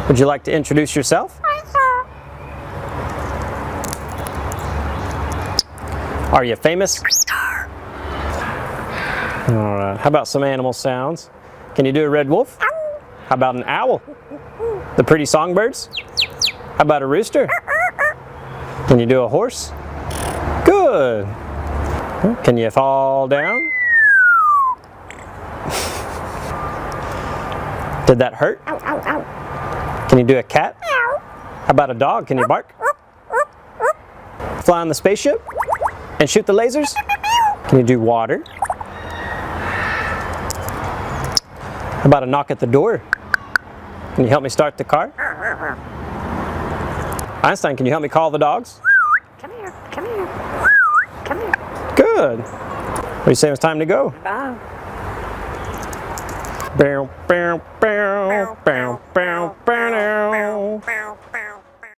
Would you like to introduce yourself? Are you famous? All right. How about some animal sounds? Can you do a red wolf? How about an owl? The pretty songbirds? How about a rooster? Can you do a horse? Good. Can you fall down? Did that hurt? Can you do a cat? How about a dog? Can you bark? Fly on the spaceship? And shoot the lasers? Can you do water? How about a knock at the door? Can you help me start the car? Einstein, can you help me call the dogs? Come here, come here, come here. Good. What do you say it's time to go? Bye. Bow, bow, bow, bow, bow.